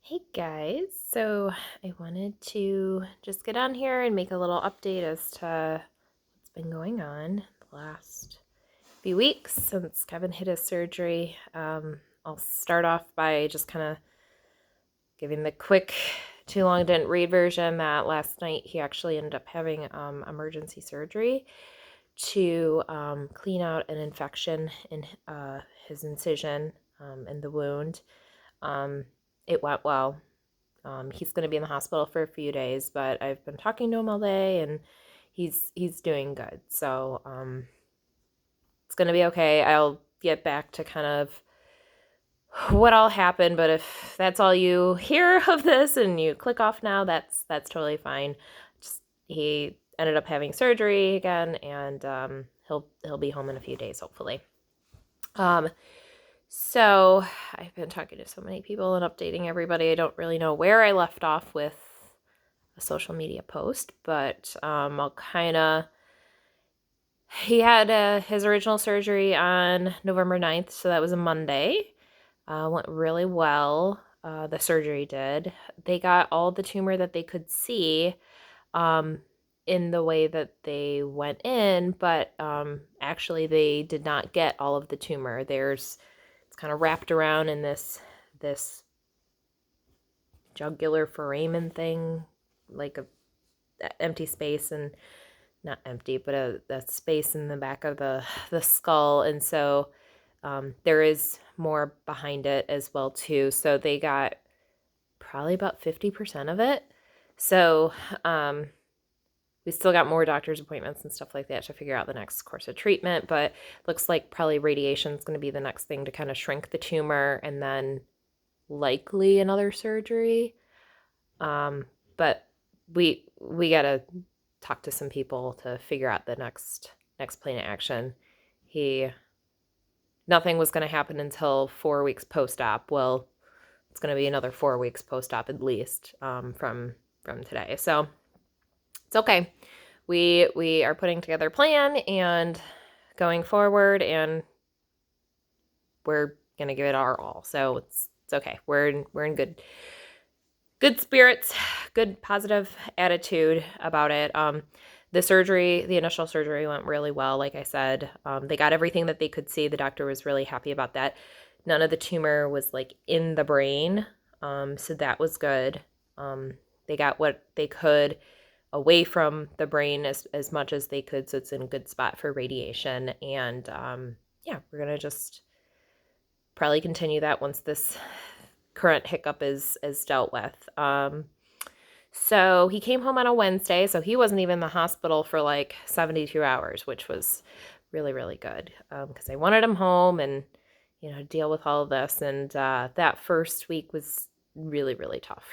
Hey guys, so I wanted to just get on here and make a little update as to what's been going on the last few weeks since Kevin hit his surgery. I'll start off by just kind of giving the quick, too long didn't read version that last night he actually ended up having emergency surgery to clean out an infection in his incision in the wound. It went well. He's going to be in the hospital for a few days, but I've been talking to him all day, and he's doing good. So it's going to be okay. I'll get back to kind of what all happened, but if that's all you hear of this and you click off now, that's totally fine. Just he ended up having surgery again, and he'll be home in a few days, hopefully. So I've been talking to so many people and updating everybody. I don't really know where I left off with a social media post, but I'll kind of. He had his original surgery on November 9th, so that was a Monday. Went really well. The surgery did. They got all the tumor that they could see in the way that they went in, but actually they did not get all of the tumor. It's kind of wrapped around in this jugular foramen thing, like a empty space, and not empty, but a space in the back of the skull, and so there is more behind it as well too. So they got probably about 50% of it. So we still got more doctor's appointments and stuff like that to figure out the next course of treatment, but looks like probably radiation is going to be the next thing to kind of shrink the tumor, and then likely another surgery. But we gotta talk to some people to figure out the next plan of action. Nothing was going to happen until 4 weeks post-op. Well, it's going to be another 4 weeks post-op at least from today. So it's okay. We are putting together a plan and going forward, and we're going to give it our all. So it's okay. We're in good spirits, good positive attitude about it. The initial surgery went really well. Like I said, they got everything that they could see. The doctor was really happy about that. None of the tumor was like in the brain. So that was good. They got what they could away from the brain as much as they could. So it's in a good spot for radiation. And yeah, we're going to just probably continue that once this current hiccup is dealt with. So he came home on a Wednesday, so he wasn't even in the hospital for like 72 hours, which was really, really good because I wanted him home and, deal with all of this. And that first week was really, really tough.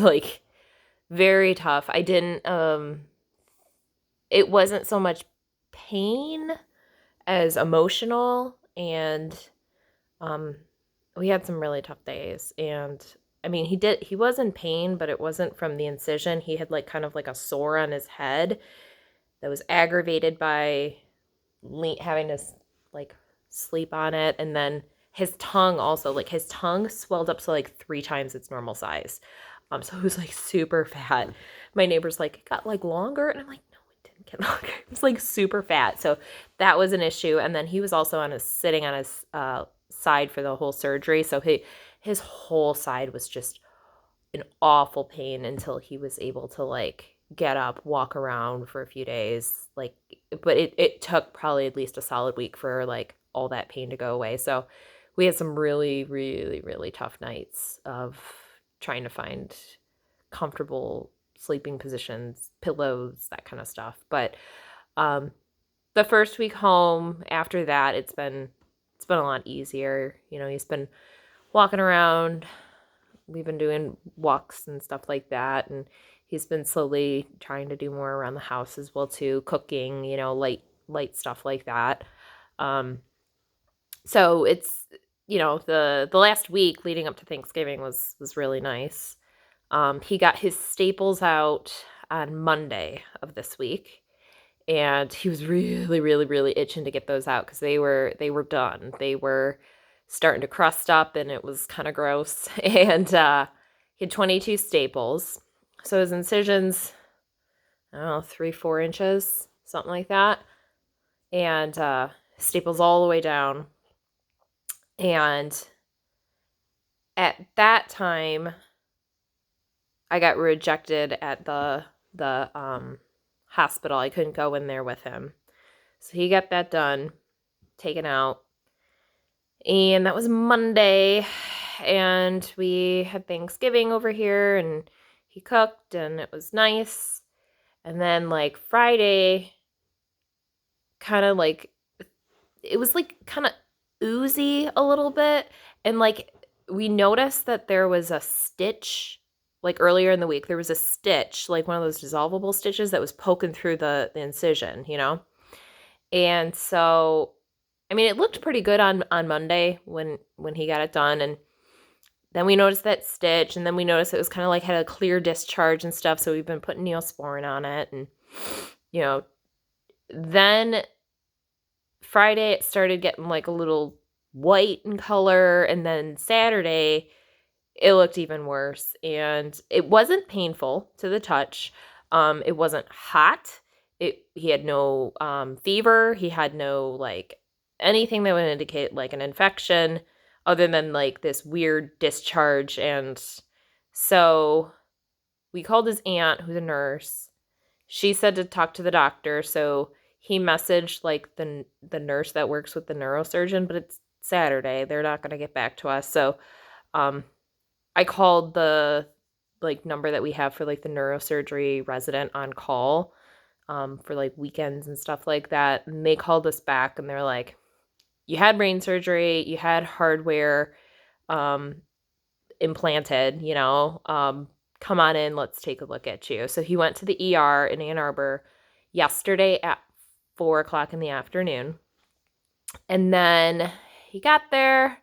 Like very tough. It wasn't so much pain as emotional, and we had some really tough days. And I mean, he was in pain, but it wasn't from the incision. He had like kind of like a sore on his head that was aggravated by having to like sleep on it. And then his tongue also, like his tongue swelled up to like 3 times its normal size. So it was like super fat. My neighbor's like, it got like longer. And I'm like, no, it didn't get longer. It was like super fat. So that was an issue. And then he was also sitting on his side for the whole surgery. So his whole side was just in awful pain until he was able to like get up, walk around for a few days. Like, but it took probably at least a solid week for like all that pain to go away. So we had some really, really, really tough nights of trying to find comfortable sleeping positions, pillows, that kind of stuff. But the first week home after that, it's been a lot easier. He's been walking around. We've been doing walks and stuff like that, and he's been slowly trying to do more around the house as well too, cooking, light stuff like that. So it's the last week leading up to Thanksgiving was really nice. He got his staples out on Monday of this week, and he was really, really, really itching to get those out because they were done. They were starting to crust up, and it was kind of gross. And He had 22 staples. So his incisions, I don't know, 3-4 inches, something like that. And staples all the way down. And at that time, I got rejected at the hospital. I couldn't go in there with him. So he got that done, taken out. And that was Monday. And we had Thanksgiving over here, and he cooked, and it was nice. And then, like, Friday, kind of like, it was like kind of oozy a little bit. And like, we noticed that there was a stitch, like earlier in the week, there was a stitch, like one of those dissolvable stitches that was poking through the incision, you know? And so, I mean, it looked pretty good on Monday when he got it done. And then we noticed that stitch, and then we noticed it was kind of like had a clear discharge and stuff. So we've been putting Neosporin on it. And, you know, then Friday it started getting like a little white in color, and then Saturday it looked even worse, and it wasn't painful to the touch. It wasn't hot. He had no fever. He had no like anything that would indicate like an infection other than like this weird discharge. And so we called his aunt, who's a nurse. She said to talk to the doctor, so he messaged like the nurse that works with the neurosurgeon, but it's Saturday. They're not going to get back to us. So I called the like number that we have for like the neurosurgery resident on call for like weekends and stuff like that. And they called us back, and they're like, you had brain surgery, you had hardware implanted, you know, come on in, let's take a look at you. So he went to the ER in Ann Arbor yesterday at 4:00 in the afternoon. And then he got there.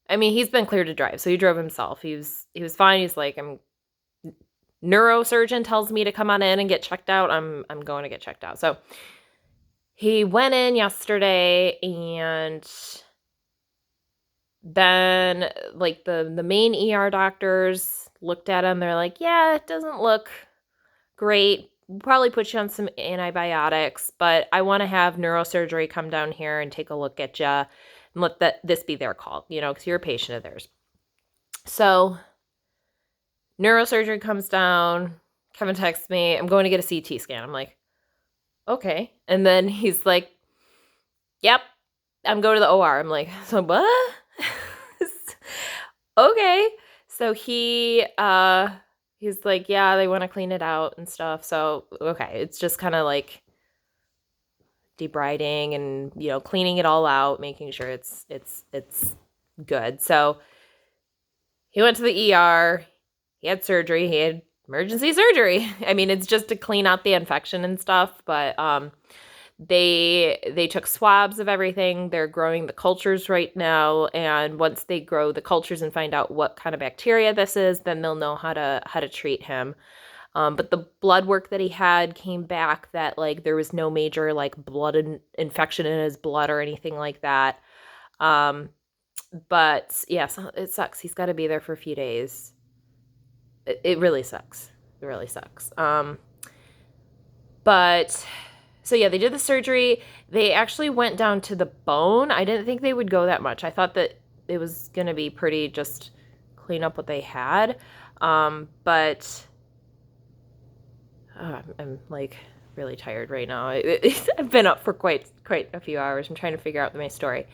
I mean, he's been cleared to drive, so he drove himself. He was fine. He's like, neurosurgeon tells me to come on in and get checked out. I'm going to get checked out. So he went in yesterday, and then like the main ER doctors looked at him. They're like, yeah, it doesn't look great. We'll probably put you on some antibiotics, but I want to have neurosurgery come down here and take a look at you and let this be their call, you know, because you're a patient of theirs. So neurosurgery comes down. Kevin texts me, I'm going to get a CT scan. I'm like, okay. And then he's like, yep, I'm going to the OR. I'm like, so what? Okay. So he's like, yeah, they want to clean it out and stuff. So, okay. It's just kind of like debriding and, you know, cleaning it all out, making sure it's good. So he went to the ER. He had surgery. He had emergency surgery. I mean, it's just to clean out the infection and stuff, but they took swabs of everything. They're growing the cultures right now, and once they grow the cultures and find out what kind of bacteria this is, then they'll know how to treat him. But the blood work that he had came back that like there was no major like blood infection in his blood or anything like that. But yeah, so it sucks. He's got to be there for a few days. It really sucks. It really sucks. But so yeah, they did the surgery. They actually went down to the bone. I didn't think they would go that much. I thought that it was going to be pretty just clean up what they had. But I'm like really tired right now. I've been up for quite a few hours. I'm trying to figure out my story.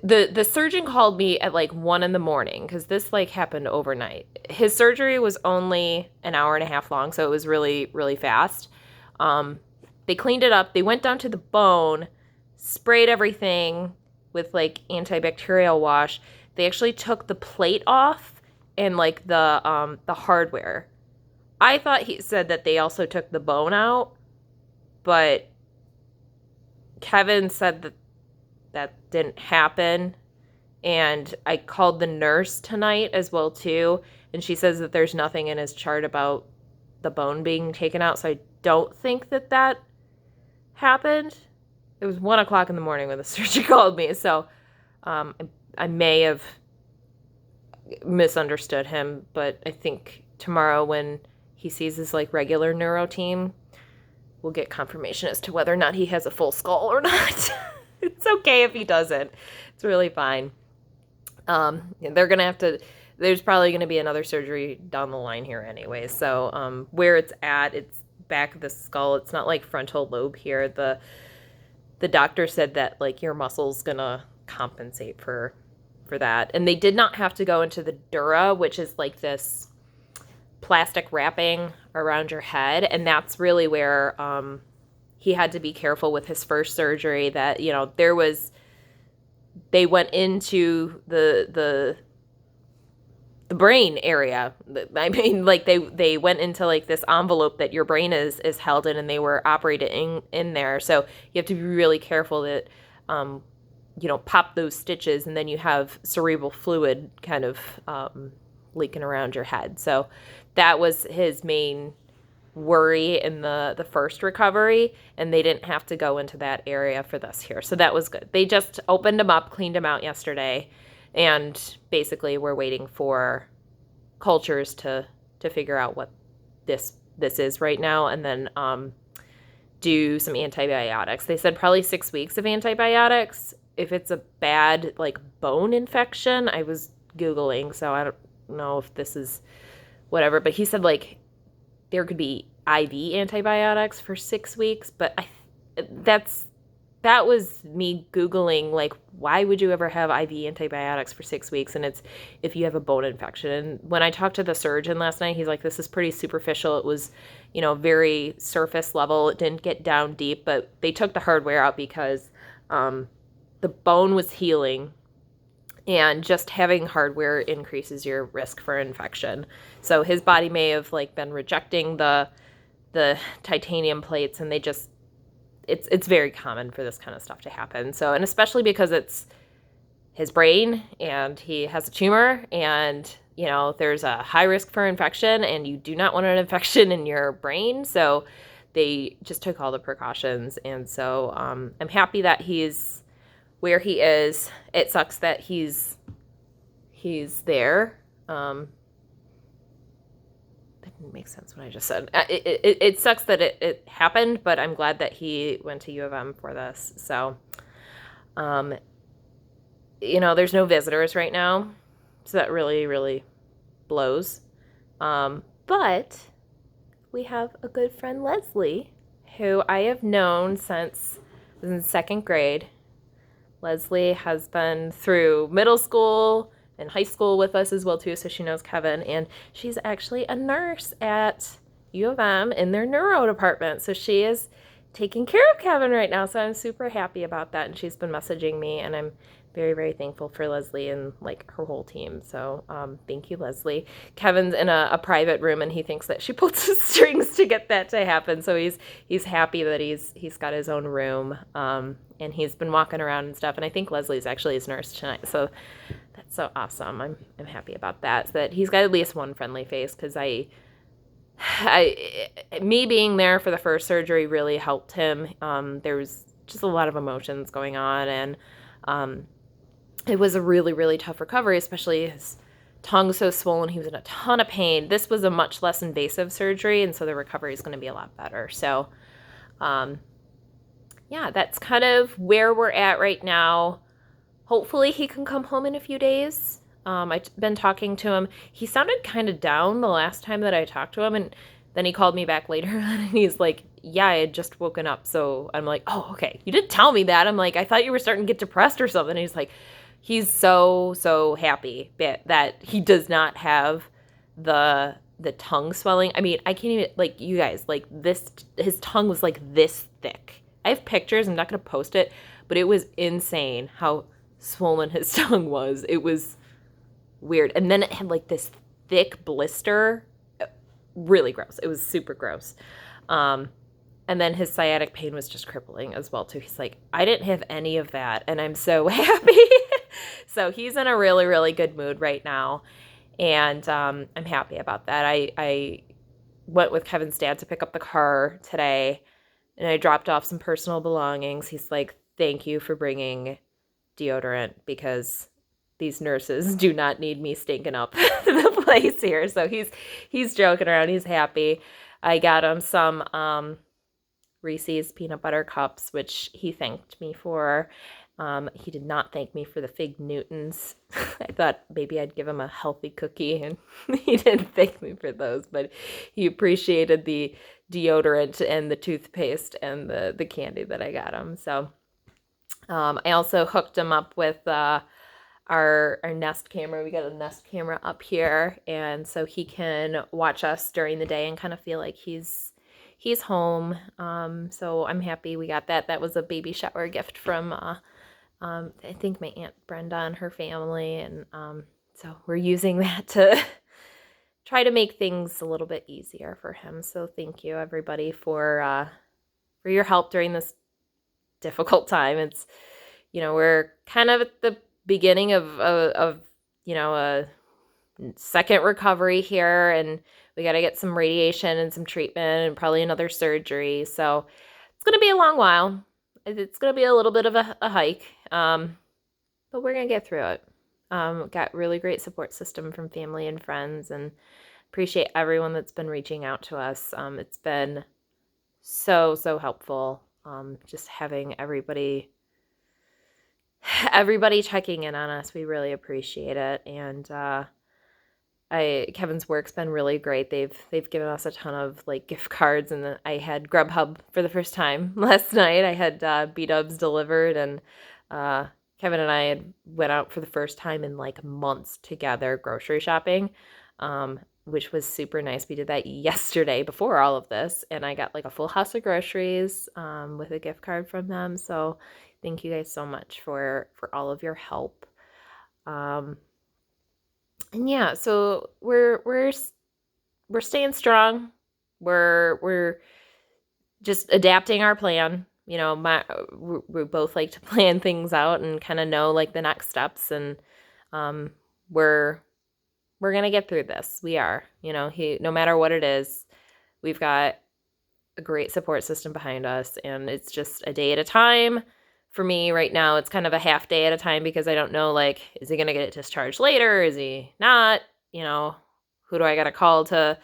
The surgeon called me at like 1 a.m. because this like happened overnight. His surgery was only an hour and a half long, so it was really, really fast. They cleaned it up. They went down to the bone, sprayed everything with like antibacterial wash. They actually took the plate off and like the hardware. I thought he said that they also took the bone out, but Kevin said that didn't happen. And I called the nurse tonight as well too, and she says that there's nothing in his chart about the bone being taken out, so I don't think that happened. It was 1:00 in the morning when the surgeon called me, so I may have misunderstood him, but I think tomorrow when he sees his like regular neuro team, we'll get confirmation as to whether or not he has a full skull or not. It's okay if he doesn't. It's really fine. They're gonna have to. There's probably gonna be another surgery down the line here anyway. So where it's at, it's back of the skull. It's not like frontal lobe here. The doctor said that like your muscle's gonna compensate for that, and they did not have to go into the dura, which is like this plastic wrapping around your head, and that's really where he had to be careful with his first surgery. That they went into the brain area. I mean, like they went into like this envelope that your brain is held in, and they were operating in there. So you have to be really careful that you don't pop those stitches, and then you have cerebral fluid kind of leaking around your head. So that was his main worry in the first recovery, and they didn't have to go into that area for this here. So that was good. They just opened him up, cleaned him out yesterday, and basically we're waiting for cultures to figure out what this is right now, and then do some antibiotics. They said probably 6 weeks of antibiotics. If it's a bad like bone infection, I was Googling, so I don't know if this is whatever, but he said like there could be IV antibiotics for 6 weeks, but that was me Googling, like, why would you ever have IV antibiotics for 6 weeks? And it's if you have a bone infection. And when I talked to the surgeon last night, he's like, this is pretty superficial. It was, very surface level. It didn't get down deep, but they took the hardware out because the bone was healing. And just having hardware increases your risk for infection. So his body may have like been rejecting the titanium plates, and it's very common for this kind of stuff to happen. So, and especially because it's his brain and he has a tumor, and there's a high risk for infection, and you do not want an infection in your brain. So they just took all the precautions. And so I'm happy that he's where he is. It sucks that he's there. That didn't make sense what I just said. It sucks that it happened, but I'm glad that he went to U of M for this. So, there's no visitors right now, so that really, really blows. But we have a good friend, Leslie, who I have known since I was in 2nd grade. Leslie has been through middle school and high school with us as well too, so she knows Kevin, and she's actually a nurse at U of M in their neuro department. So she is taking care of Kevin right now, so I'm super happy about that, and she's been messaging me, and I'm very, very thankful for Leslie and like her whole team. So thank you, Leslie. Kevin's in a private room, and he thinks that she pulls the strings to get that to happen. So he's happy that he's got his own room, and he's been walking around and stuff. And I think Leslie's actually his nurse tonight. So that's so awesome. I'm happy about that. So that he's got at least one friendly face, because me being there for the first surgery really helped him. There was just a lot of emotions going on, and it was a really, really tough recovery, especially his tongue so swollen. He was in a ton of pain. This was a much less invasive surgery, and so the recovery is going to be a lot better. So, yeah, that's kind of where we're at right now. Hopefully he can come home in a few days. I've been talking to him. He sounded kind of down the last time that I talked to him, and then he called me back later, and he's like, yeah, I had just woken up. So I'm like, oh, okay. You didn't tell me that. I'm like, I thought you were starting to get depressed or something. And he's like, he's so happy that he does not have the tongue swelling. I mean, I can't even, like, you guys, like, this, his tongue was like this thick. I have pictures. I'm not going to post it, but it was insane how swollen his tongue was. It was weird. And then it had like this thick blister. Really gross. It was super gross. And then his sciatic pain was just crippling as well too. He's like, I didn't have any of that, and I'm so happy. So he's in a really, really good mood right now, and I'm happy about that. I went with Kevin's dad to pick up the car today, and I dropped off some personal belongings. He's like, thank you for bringing deodorant, because these nurses do not need me stinking up the place here. So he's joking around. He's happy. I got him some Reese's peanut butter cups, which he thanked me for. He did not thank me for the Fig Newtons. I thought maybe I'd give him a healthy cookie, and he didn't thank me for those, but he appreciated the deodorant and the toothpaste and the candy that I got him. So I also hooked him up with our Nest camera. We got a Nest camera up here, and so he can watch us during the day and kind of feel like he's home. So I'm happy we got that. That was a baby shower gift from I think my Aunt Brenda and her family, and so we're using that to try to make things a little bit easier for him. So thank you everybody for your help during this difficult time. It's, we're kind of at the beginning of a second recovery here, and we got to get some radiation and some treatment and probably another surgery. So it's going to be a long while. It's going to be a little bit of a hike, but we're going to get through it. Got really great support system from family and friends, and appreciate everyone that's been reaching out to us. It's been so helpful. Just having everybody checking in on us. We really appreciate it. And Kevin's work's been really great. They've given us a ton of gift cards, and I had Grubhub for the first time last night. I had B-dubs delivered, and Kevin and I had went out for the first time in months together grocery shopping, which was super nice. We did that yesterday before all of this, and I got a full house of groceries with a gift card from them. So thank you guys so much for all of your help. And yeah, so we're staying strong. We're just adapting our plan. We both like to plan things out and kind of know the next steps, and we're gonna get through this. We are, no matter what it is, we've got a great support system behind us, and it's just a day at a time. For me right now, it's kind of a half day at a time because I don't know, is he going to get discharged later? Is he not? Who do I got to call to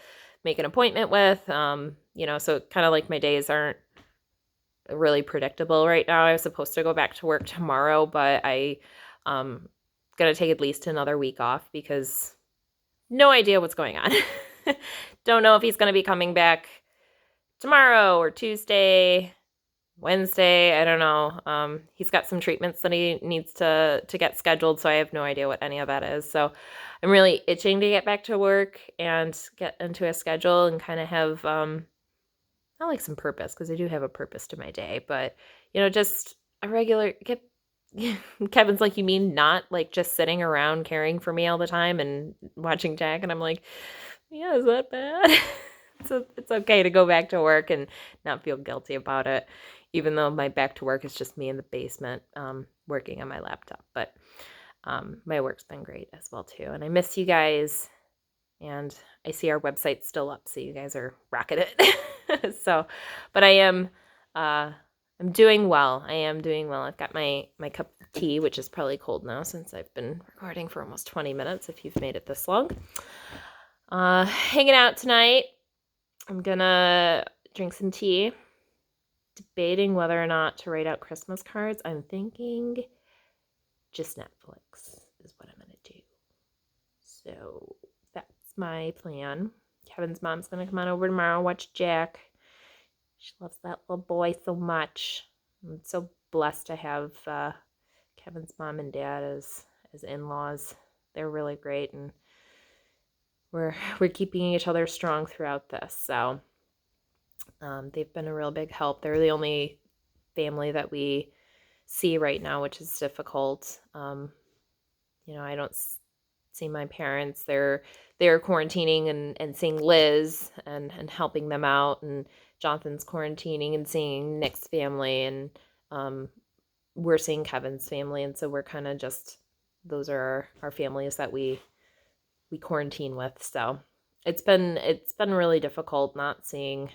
make an appointment with? So kind of my days aren't really predictable right now. I was supposed to go back to work tomorrow, but I going to take at least another week off because no idea what's going on. Don't know if he's going to be coming back tomorrow or Tuesday, Wednesday. I don't know. He's got some treatments that he needs to get scheduled, so I have no idea what any of that is. So I'm really itching to get back to work and get into a schedule and kind of have not some purpose, because I do have a purpose to my day, but just a regular Kevin's you mean not just sitting around caring for me all the time and watching Jack? And I'm yeah, is that bad? So it's okay to go back to work and not feel guilty about it, even though my back to work is just me in the basement working on my laptop. But my work's been great as well too. And I miss you guys. And I see our website's still up, so you guys are rocking it. So, but I'm doing well. I am doing well. I've got my cup of tea, which is probably cold now since I've been recording for almost 20 minutes, if you've made it this long. Hanging out tonight. I'm gonna drink some tea. Debating whether or not to write out Christmas cards. I'm thinking just Netflix is what I'm gonna do. So that's my plan. Kevin's mom's gonna come on over tomorrow and watch Jack. She loves that little boy so much. I'm so blessed to have Kevin's mom and dad as in-laws. They're really great, and we're keeping each other strong throughout this. So they've been a real big help. They're the only family that we see right now, which is difficult. I don't see my parents. They're quarantining and seeing Liz and helping them out, and Jonathan's quarantining and seeing Nick's family, and we're seeing Kevin's family, and so we're kind of just, those are our families that we quarantine with. So it's been really difficult not seeing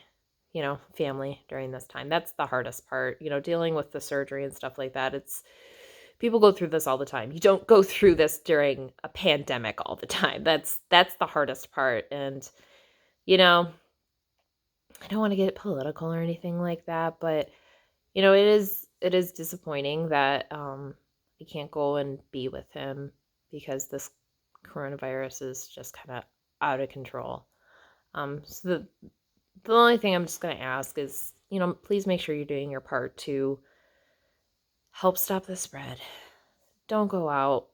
family during this time. That's the hardest part, dealing with the surgery and stuff like that. It's People go through this all the time. You don't go through this during a pandemic all the time. That's the hardest part. And, you know, I don't want to get political or anything like that, but it is disappointing that I can't go and be with him because this coronavirus is just kind of out of control. So the only thing I'm just going to ask is, please make sure you're doing your part to help stop the spread. Don't go out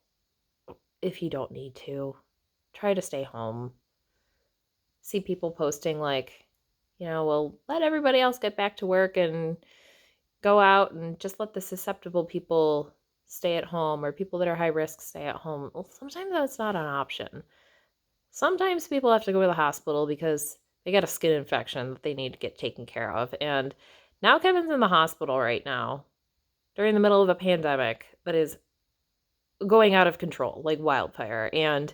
if you don't need to. Try to stay home. See people posting like, well, let everybody else get back to work and go out and just let the susceptible people stay at home, or people that are high risk stay at home. Well, sometimes that's not an option. Sometimes people have to go to the hospital because they got a skin infection that they need to get taken care of. And now Kevin's in the hospital right now during the middle of a pandemic that is going out of control like wildfire. And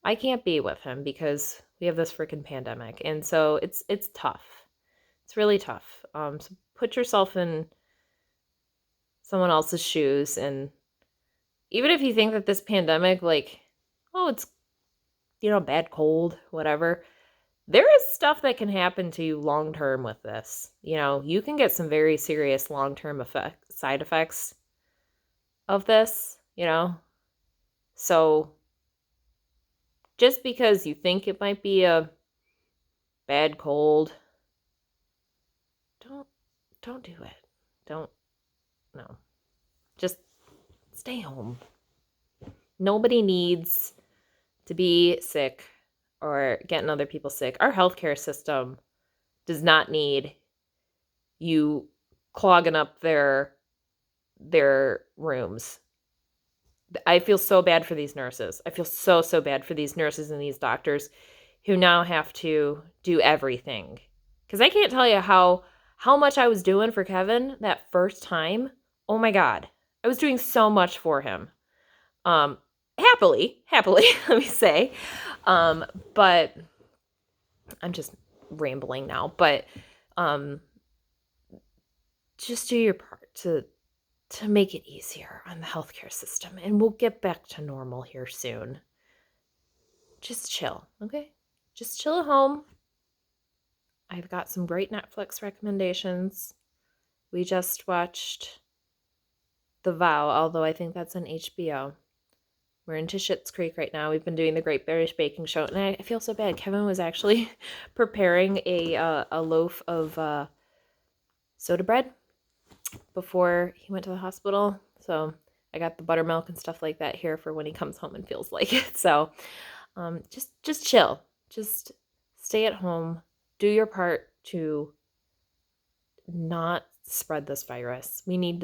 I can't be with him because we have this freaking pandemic. And so it's tough. It's really tough. So put yourself in someone else's shoes. And even if you think that this pandemic, like, oh, it's, bad cold, whatever, there is stuff that can happen to you long term with this. You can get some very serious long term side effects of this, So just because you think it might be a bad cold, don't do it. Don't, no. Just stay home. Nobody needs to be sick or getting other people sick. Our healthcare system does not need you clogging up their rooms. I feel so bad for these nurses. I feel so bad for these nurses and these doctors who now have to do everything. Because I can't tell you how much I was doing for Kevin that first time. Oh my God. I was doing so much for him. Happily, let me say. But I'm just rambling now. But just do your part to make it easier on the healthcare system. And we'll get back to normal here soon. Just chill, okay? Just chill at home. I've got some great Netflix recommendations. We just watched The Vow, although I think that's on HBO. We're into Schitt's Creek right now. We've been doing the Great British Baking Show, and I feel so bad. Kevin was actually preparing a loaf of soda bread before he went to the hospital. So I got the buttermilk and stuff like that here for when he comes home and feels like it. So just chill. Just stay at home. Do your part to not spread this virus. We need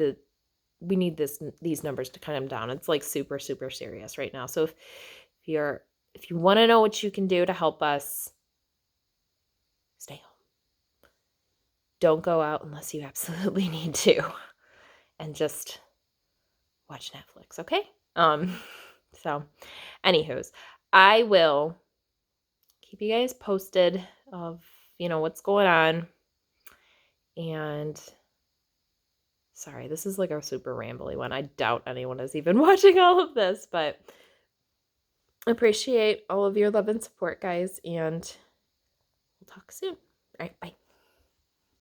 these numbers to come down. It's like super serious right now. So if you want to know what you can do to help us, stay home. Don't go out unless you absolutely need to, and just watch Netflix, okay? So anywho's, I will keep you guys posted of what's going on. And sorry, this is like a super rambly one. I doubt anyone is even watching all of this, but I appreciate all of your love and support, guys, and we'll talk soon. All right, bye.